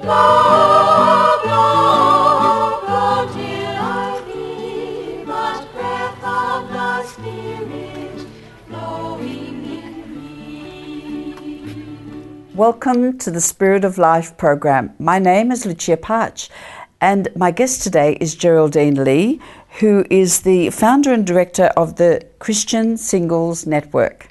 Love, love, love till I be but breath of the Spirit flowing in me. Welcome to the Spirit of Life program. My name is Lucia Pace, and my guest today is Geraldine Lee, who is the founder and director of the Christian Singles Network.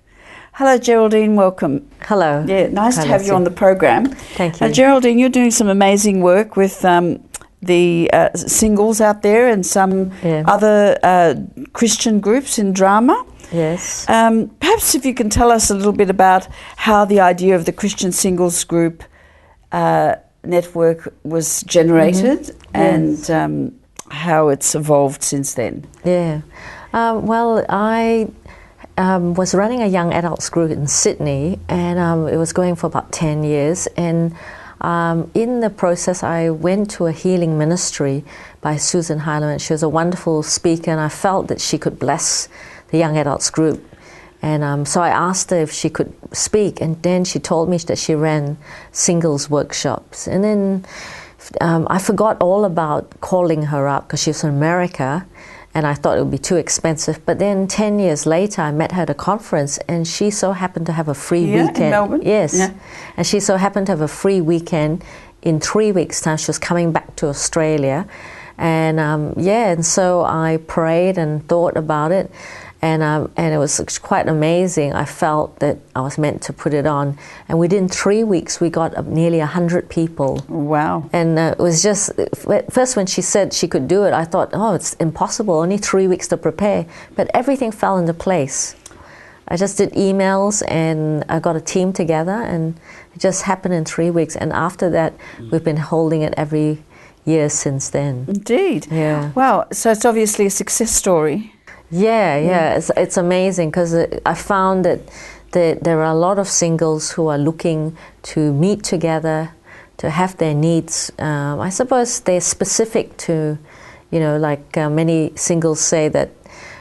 Hello, Geraldine. Welcome. Hello. Yeah, nice to have you Lucia. on the program. Thank you. Geraldine, you're doing some amazing work with the singles out there and some other Christian groups in drama. Yes. Perhaps if you can tell us a little bit about how the idea of the Christian Singles Group network was generated and how it's evolved since then. Yeah. Well, I was running a young adults group in Sydney, and it was going for about 10 years. And in the process, I went to a healing ministry by Susan Hyland. She was a wonderful speaker, and I felt that she could bless the young adults group. And so I asked her if she could speak, and then she told me that she ran singles workshops. And then I forgot all about calling her up because she was in America, and I thought it would be too expensive. But then 10 years later, I met her at a conference, and she so happened to have a free weekend. In Melbourne? Yes. Yeah. And she so happened to have a free weekend. In 3 weeks' time, she was coming back to Australia. And and so I prayed and thought about it. And it was quite amazing. I felt that I was meant to put it on. And within 3 weeks, we got nearly 100 people. Wow. And it was just, first when she said she could do it, I thought, oh, it's impossible, only 3 weeks to prepare. But everything fell into place. I just did emails, and I got a team together, and it just happened in 3 weeks. And after that, we've been holding it every year since then. Indeed. Yeah. Wow. So it's obviously a success story. Yeah. It's amazing because I found that there are a lot of singles who are looking to meet together, to have their needs. I suppose they're specific to, like many singles say that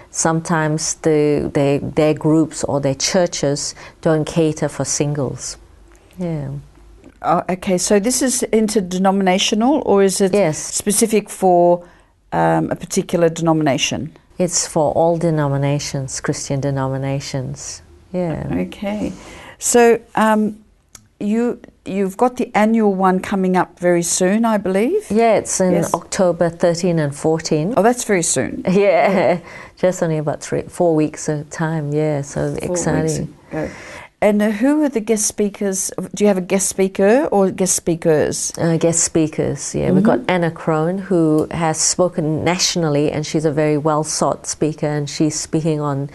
sometimes their groups or their churches don't cater for singles. Yeah. Oh, okay, so this is interdenominational, or is it specific for a particular denomination? It's for all denominations, Christian denominations. Yeah. Okay. So you've got the annual one coming up very soon, I believe? Yeah, it's in October 13 and 14. Oh, that's very soon. Yeah, just only about 4 weeks of time. Yeah, so 4 exciting. Weeks ago. And who are the guest speakers? Do you have a guest speaker or guest speakers? Guest speakers, yeah. We've got Anna Crone, who has spoken nationally, and she's a very well-sought speaker, and she's speaking on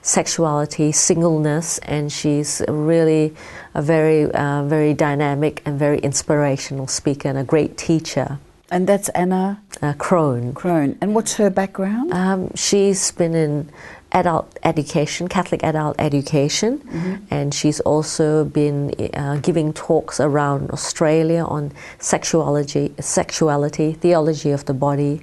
sexuality, singleness, and she's really a very, very dynamic and very inspirational speaker and a great teacher. And that's Anna? Crone. Crone. And what's her background? She's been in adult education, Catholic adult education, and she's also been giving talks around Australia on sexuality, theology of the body,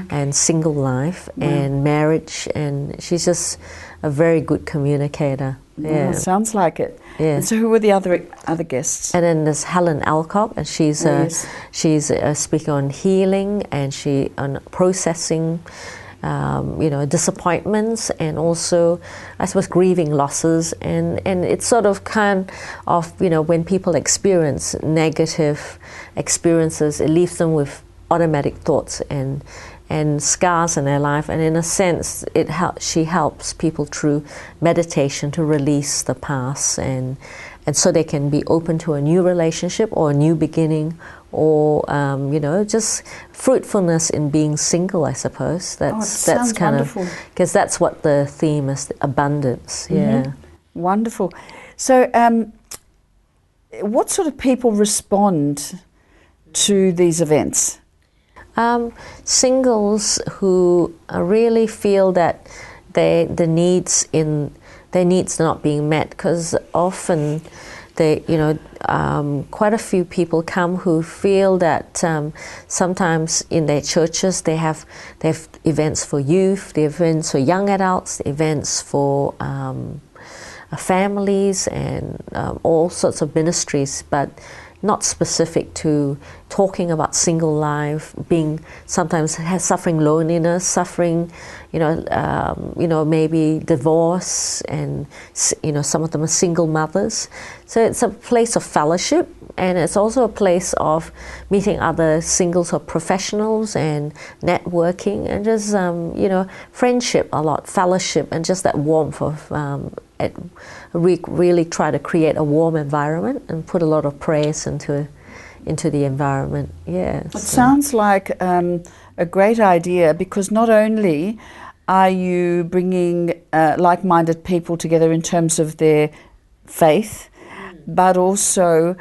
and single life and marriage, and she's just a very good communicator. Yeah, sounds like it. Yeah. And so who were the other guests? And then there's Helen Alcock, and she's a speaker on healing, and she on processing. Disappointments, and also, I suppose, grieving losses, and it's sort of kind of, when people experience negative experiences, it leaves them with automatic thoughts and scars in their life, and in a sense, she helps people through meditation to release the past, and so they can be open to a new relationship or a new beginning, or just fruitfulness in being single, I suppose. That's kind wonderful. Because that's what the theme is, abundance. Yeah. Wonderful. So what sort of people respond to these events? Singles who really feel that their needs are not being met, because often quite a few people come who feel that sometimes in their churches they have events for youth, the events for young adults, events for families, and all sorts of ministries. But not specific to talking about single life, being sometimes suffering loneliness, suffering, maybe divorce, and some of them are single mothers. So it's a place of fellowship, and it's also a place of meeting other singles or professionals and networking, and just friendship a lot, fellowship, and just that warmth of we really try to create a warm environment and put a lot of prayers into the environment. Yeah, it sounds like a great idea, because not only are you bringing like-minded people together in terms of their faith, but also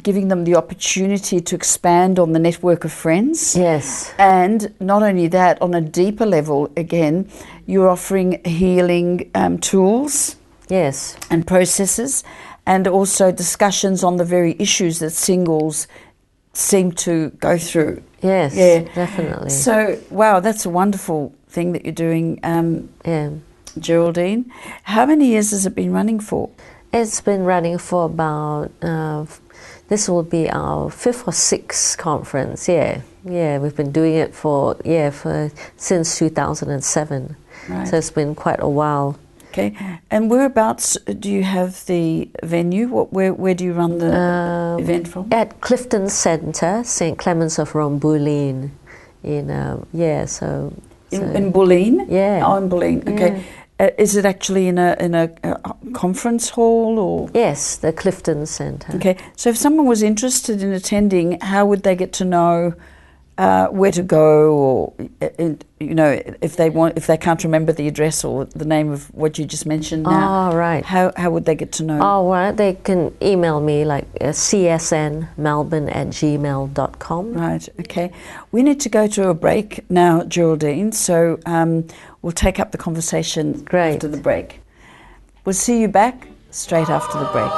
giving them the opportunity to expand on the network of friends. Yes. And not only that, on a deeper level, again, you're offering healing tools. Yes. And processes, and also discussions on the very issues that singles seem to go through. Yes, yeah, definitely. So, wow, that's a wonderful thing that you're doing, Geraldine. How many years has it been running for? It's been running for about, this will be our 5th or 6th conference, yeah. Yeah, we've been doing it since 2007. Right. So it's been quite a while. Okay, and whereabouts do you have the venue? Where do you run the event from? At Clifton Centre, St. Clements of Rome, Bulleen. In Bulleen? Yeah. Oh, in Bulleen. Okay. Yeah. Is it actually in a conference hall, or? Yes, the Clifton Centre. Okay, so if someone was interested in attending, how would they get to know where to go, or if they can't remember the address or the name of what you just mentioned now? Oh, right. How would they get to know? Oh, right. They can email me like csnmelbourne@gmail.com. Right. Okay. We need to go to a break now, Geraldine. So we'll take up the conversation after the break. We'll see you back straight after the break.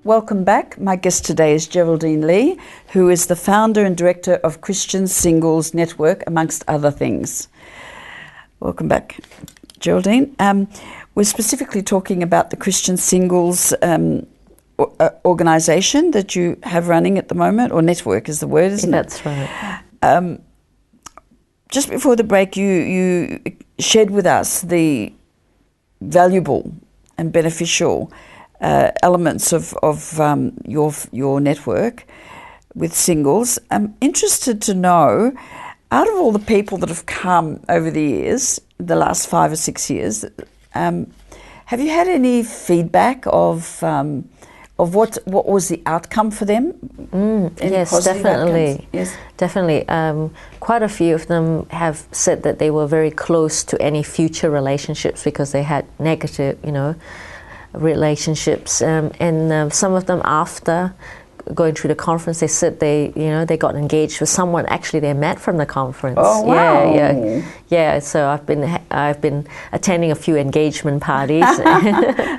Welcome back. My guest today is Geraldine Lee, who is the founder and director of Christian Singles Network, amongst other things. Welcome back, Geraldine. We're specifically talking about the Christian Singles organisation that you have running at the moment, or network is the word, isn't it? That's right. Just before the break, you shared with us the valuable and beneficial elements of your network with singles. I'm interested to know, out of all the people that have come over the years, the last 5 or 6 years, have you had any feedback of what was the outcome for them? Yes, definitely. Outcomes? Yes, definitely. Quite a few of them have said that they were very close to any future relationships because they had negative, relationships, and some of them, after going through the conference, they said they got engaged with someone actually they met from the conference. Oh, wow. Yeah. So I've been attending a few engagement parties.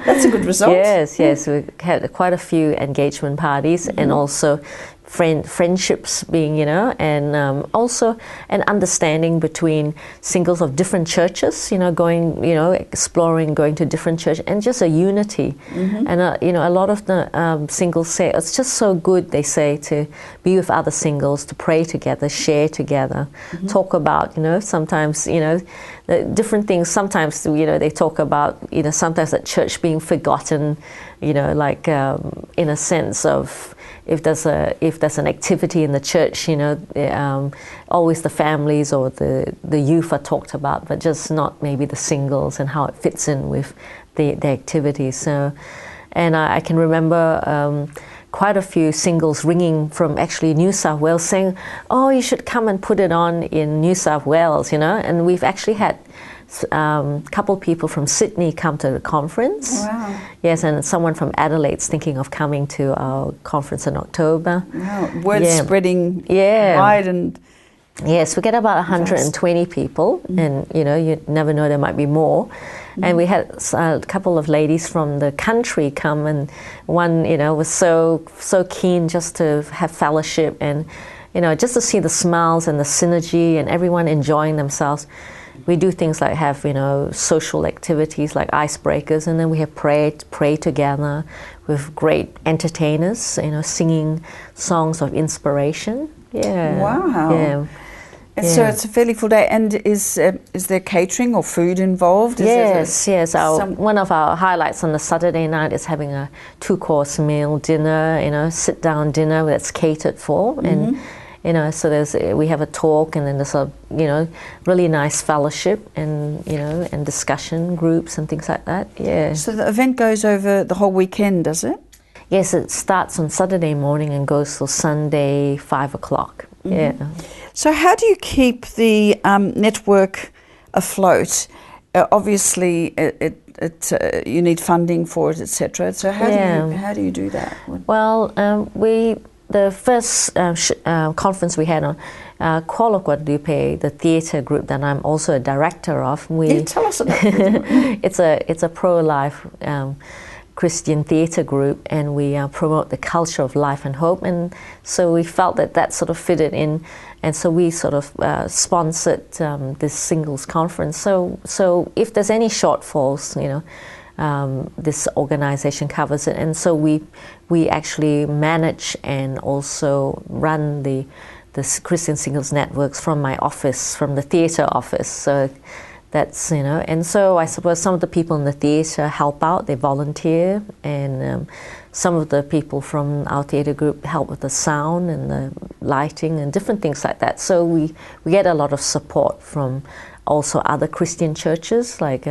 That's a good result. Yes. We had quite a few engagement parties, and also friendships being, and also an understanding between singles of different churches, going, exploring, going to different churches, and just a unity. And, a lot of the singles say, it's just so good, they say, to be with other singles, to pray together, share together, talk about, sometimes, the different things. Sometimes, they talk about, sometimes at church being forgotten, in a sense of, if there's an activity in the church, always the families or the youth are talked about, but just not maybe the singles and how it fits in with the activities. So, and I can remember quite a few singles ringing from actually New South Wales saying, "Oh, you should come and put it on in New South Wales," and we've actually had a couple people from Sydney come to the conference. Wow. Yes, and someone from Adelaide's thinking of coming to our conference in October. Wow. Word spreading wide, and Yes, we get about 120 people, and you never know, there might be more. And we had a couple of ladies from the country come, and one was so keen just to have fellowship, and just to see the smiles and the synergy and everyone enjoying themselves. We do things like have social activities like icebreakers, and then we have pray together with great entertainers, singing songs of inspiration. Yeah. Wow. Yeah. And so it's a fairly full day. And is there catering or food involved? Yes. One of our highlights on the Saturday night is having a 2-course meal, dinner, sit-down dinner that's catered for. And, so we have a talk, and then there's a, really nice fellowship and, and discussion groups and things like that. Yeah. So the event goes over the whole weekend, does it? Yes, it starts on Saturday morning and goes till Sunday, 5 o'clock. Yeah. So how do you keep the network afloat? Obviously, you need funding for it, etc. So how do you do that? Well, the first conference we had on Call of Guadalupe, the theatre group that I'm also a director of. Tell us about it. It's a pro-life Christian theatre group, and we promote the culture of life and hope, and so we felt that sort of fitted in, and so we sort of sponsored this singles conference. So if there's any shortfalls, this organization covers it, and so we actually manage and also run the Christian Singles Networks from my office, from the theatre office. So that's, and so I suppose some of the people in the theatre help out, they volunteer, and some of the people from our theatre group help with the sound and the lighting and different things like that. So we get a lot of support from also other Christian churches, like,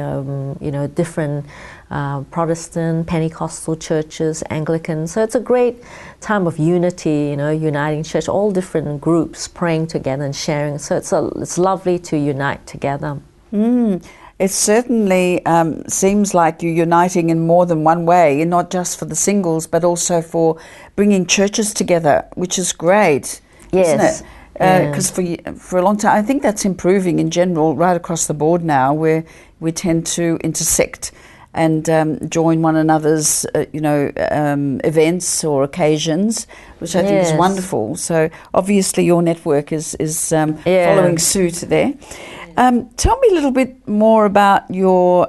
different Protestant, Pentecostal churches, Anglican. So it's a great time of unity, uniting church, all different groups praying together and sharing. So it's lovely to unite together. It certainly seems like you're uniting in more than one way, not just for the singles, but also for bringing churches together, which is great, isn't it? Because for a long time, I think that's improving in general right across the board now, where we tend to intersect and join one another's, events or occasions, which I think is wonderful. So obviously your network is following suit there. Tell me a little bit more about your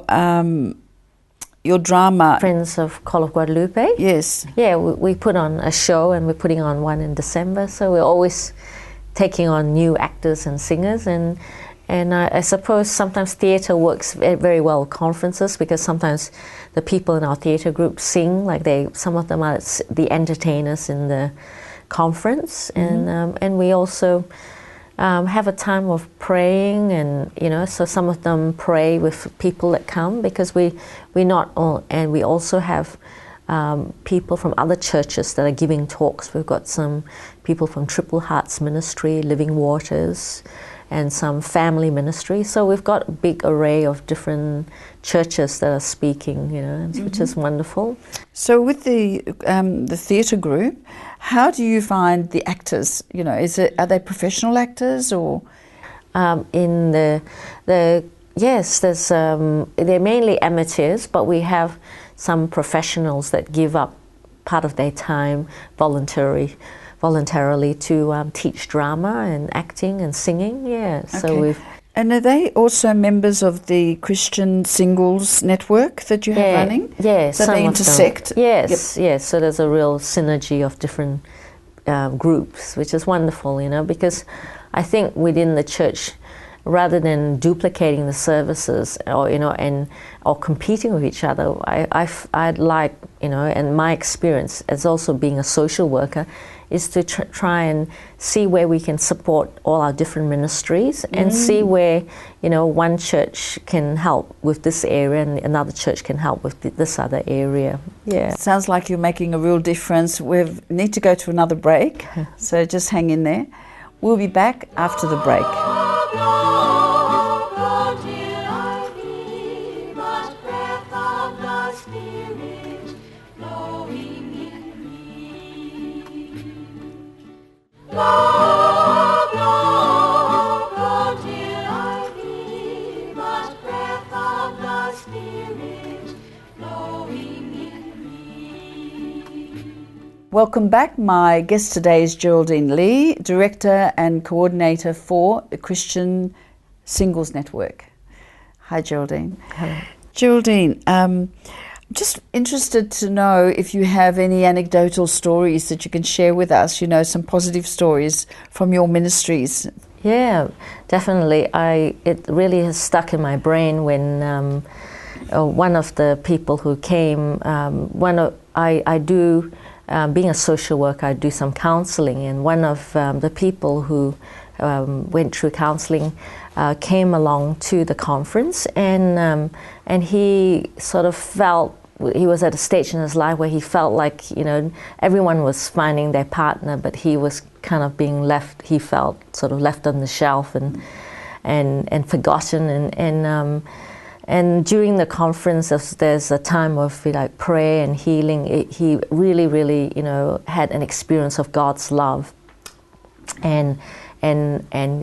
drama. Friends of Call of Guadalupe. Yes. Yeah, we put on a show, and we're putting on one in December. So we're always taking on new actors and singers, and I suppose sometimes theatre works very well with conferences, because sometimes the people in our theatre group sing, like some of them are the entertainers in the conference, and we also have a time of praying, and so some of them pray with people that come, because we also have people from other churches that are giving talks. We've got some people from Triple Hearts Ministry, Living Waters, and some family ministry. So we've got a big array of different churches that are speaking, which is wonderful. So with the theatre group, how do you find the actors? Are they professional actors or? Yes, they're mainly amateurs, but we have some professionals that give up part of their time voluntarily to teach drama and acting and singing. Yeah, so And are they also members of the Christian Singles Network that you have running? Yes, so they intersect. Yes. So there's a real synergy of different groups, which is wonderful, because I think within the church, rather than duplicating the services or competing with each other, I'd like, and my experience as also being a social worker is to try and see where we can support all our different ministries and see where, one church can help with this area and another church can help with this other area. Yeah. Sounds like you're making a real difference. We need to go to another break, so just hang in there. We'll be back after the break. Love, love. Welcome back. My guest today is Geraldine Lee, Director and Coordinator for the Christian Singles Network. Hi, Geraldine. Hello. Geraldine, I'm just interested to know if you have any anecdotal stories that you can share with us, you know, some positive stories from your ministries. Yeah, definitely. It really has stuck in my brain when one of the people who came, I do, being a social worker, I do some counseling, and one of the people who went through counseling came along to the conference, and he sort of felt, he was at a stage in his life where he felt like, you know, everyone was finding their partner, but he was kind of being left, he felt sort of left on the shelf and forgotten, and during the conference, there's a time of like prayer and healing. He really, you know, had an experience of God's love, and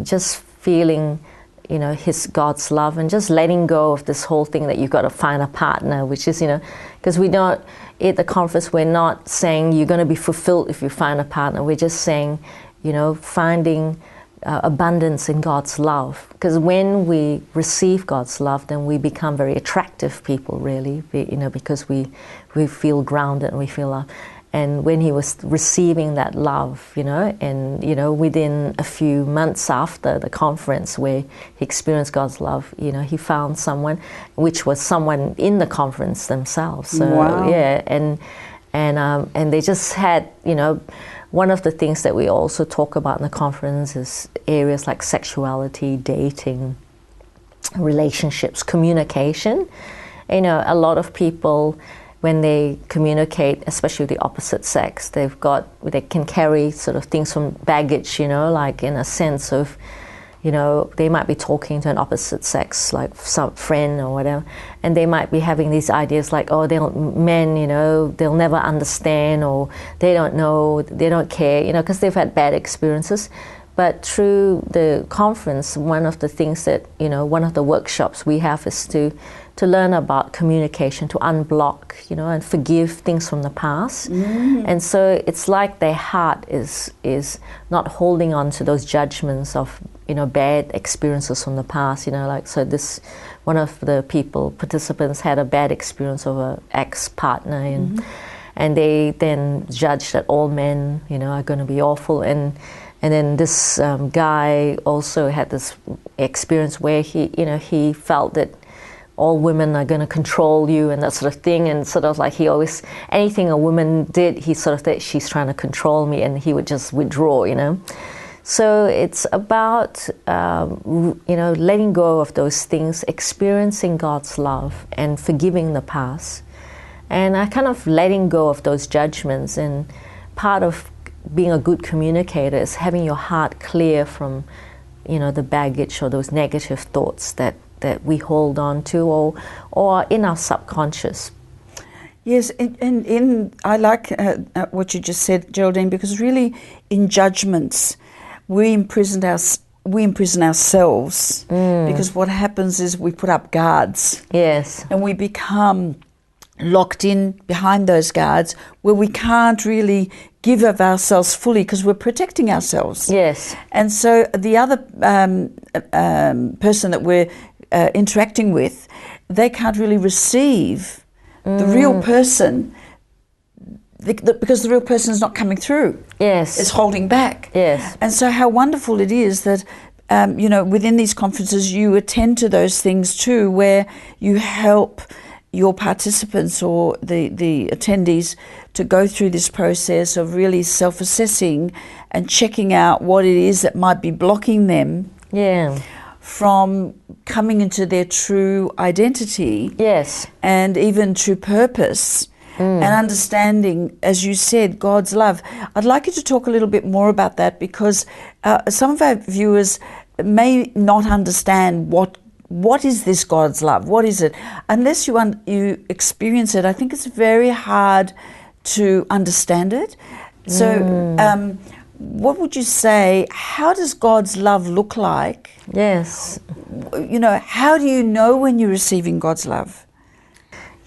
just feeling, you know, his God's love, and just letting go of this whole thing that you've got to find a partner, which is, you know, because we don't, at the conference, we're not saying you're going to be fulfilled if you find a partner. We're just saying, you know, finding abundance in God's love. Because when we receive God's love, then we become very attractive people, really, you know, because we feel grounded and we feel loved. And when he was receiving that love, you know, and, you know, within a few months after the conference where he experienced God's love, you know, he found someone, which was someone in the conference themselves. So, wow. Yeah, and they just had, you know, one of the things that we also talk about in the conference is areas like sexuality, dating, relationships, communication. You know, a lot of people, when they communicate, especially with the opposite sex, they can carry sort of things from baggage, you know, like in a sense of, you know, they might be talking to an opposite sex, like some friend or whatever, and they might be having these ideas like, oh, men, you know, they'll never understand, or they don't know, they don't care, you know, because they've had bad experiences. But through the conference, one of the things that, you know, one of the workshops we have is to learn about communication, to unblock, you know, and forgive things from the past. And so it's like their heart is not holding on to those judgments of, you know, bad experiences from the past, you know, like, so this, one of the participants had a bad experience of an ex-partner, and they then judged that all men, you know, are going to be awful, and then this guy also had this experience where he, you know, he felt that all women are going to control you and that sort of thing, and sort of like he always, anything a woman did, he sort of thought, she's trying to control me, and he would just withdraw, you know. So it's about, you know, letting go of those things, experiencing God's love and forgiving the past, and kind of letting go of those judgments. And part of being a good communicator is having your heart clear from, you know, the baggage or those negative thoughts that we hold on to, or in our subconscious. Yes, and I like what you just said, Geraldine, because really in judgments we imprison ourselves, because what happens is we put up guards. Yes. And we become locked in behind those guards where we can't really give of ourselves fully because we're protecting ourselves. Yes. And so the other person that we're interacting with, they can't really receive the real person because the real person is not coming through. Yes. It's holding back. Yes. And so how wonderful it is that, you know, within these conferences you attend to those things too, where you help your participants or the attendees to go through this process of really self-assessing and checking out what it is that might be blocking them from coming into their true identity. Yes. And even true purpose. And understanding, as you said, God's love. I'd like you to talk a little bit more about that, because some of our viewers may not understand what is this God's love? What is it? Unless you experience it, I think it's very hard to understand it. So what would you say, how does God's love look like? Yes. You know, how do you know when you're receiving God's love?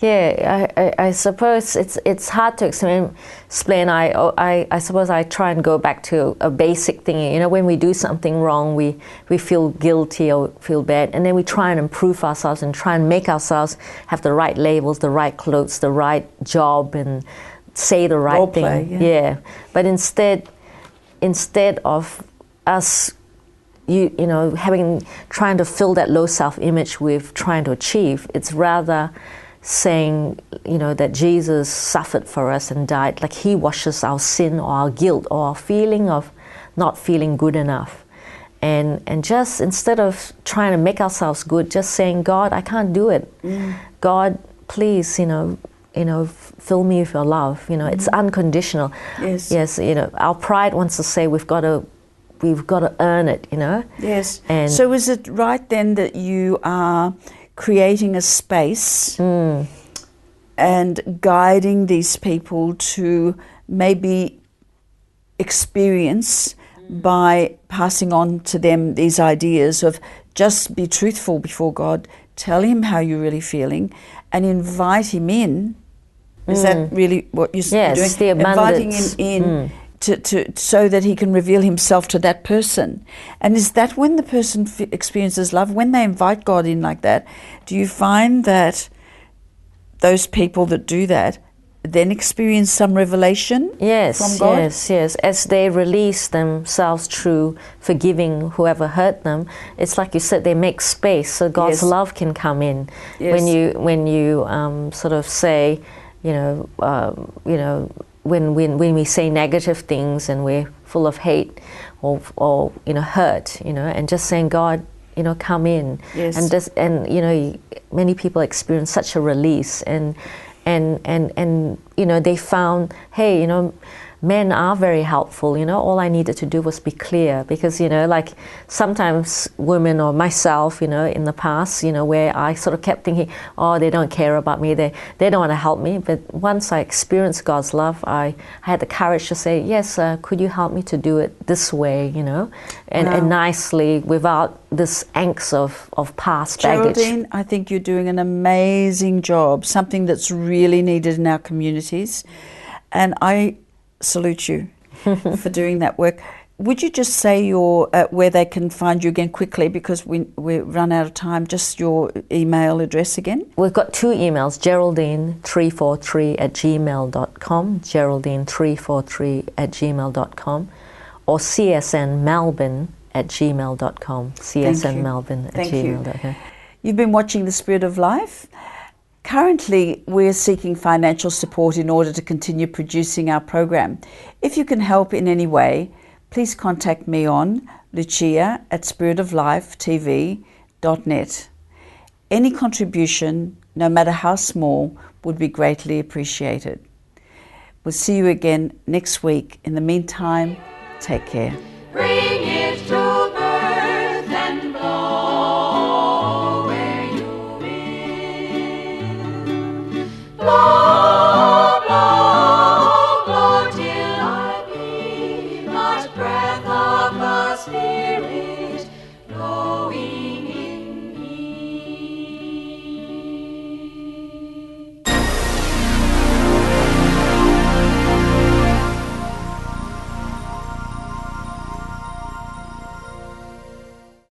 I suppose it's hard to explain. I suppose I try and go back to a basic thing. You know, when we do something wrong, we feel guilty or feel bad, and then we try and improve ourselves and try and make ourselves have the right labels, the right clothes, the right job, and say the right Role thing. play, But instead of us, trying to fill that low self-image with trying to achieve, it's rather saying, that Jesus suffered for us and died, like He washes our sin or our guilt or our feeling of not feeling good enough. And just instead of trying to make ourselves good, just saying, God, I can't do it. God, please, fill me with your love. It's unconditional. Yes. Our pride wants to say we've got to earn it. Yes. And so is it right then that you are creating a space and guiding these people to maybe experience by passing on to them these ideas of just be truthful before God, tell Him how you're really feeling, and invite Him in? Is that really what you're doing? Yes, the abundance. Inviting Him in to so that He can reveal Himself to that person. And is that when the person experiences love, when they invite God in like that, do you find that those people that do that then experience some revelation from God? Yes. As they release themselves through forgiving whoever hurt them, it's like you said, they make space so God's love can come in. Yes. When you sort of say, when we say negative things and we're full of hate or hurt, and just saying, God, come in. Yes. And many people experience such a release and they found, hey, men are very helpful. All I needed to do was be clear, because like sometimes women or myself, in the past, where I sort of kept thinking, oh, they don't care about me, they don't want to help me. But once I experienced God's love, I had the courage to say, yes, could you help me to do it this way, and nicely, without this angst of past baggage. Geraldine, I think you're doing an amazing job, something that's really needed in our communities, and I salute you for doing that work. Would you just say your where they can find you again quickly, because we run out of time, just your email address again? We've got two emails, geraldine343@gmail.com, geraldine343@gmail.com, or csnmelbourne@gmail.com, csnmelbourne@gmail.com. You've been watching The Spirit of Life. Currently, we're seeking financial support in order to continue producing our program. If you can help in any way, please contact me on lucia@spiritoflifetv.net. Any contribution, no matter how small, would be greatly appreciated. We'll see you again next week. In the meantime, take care.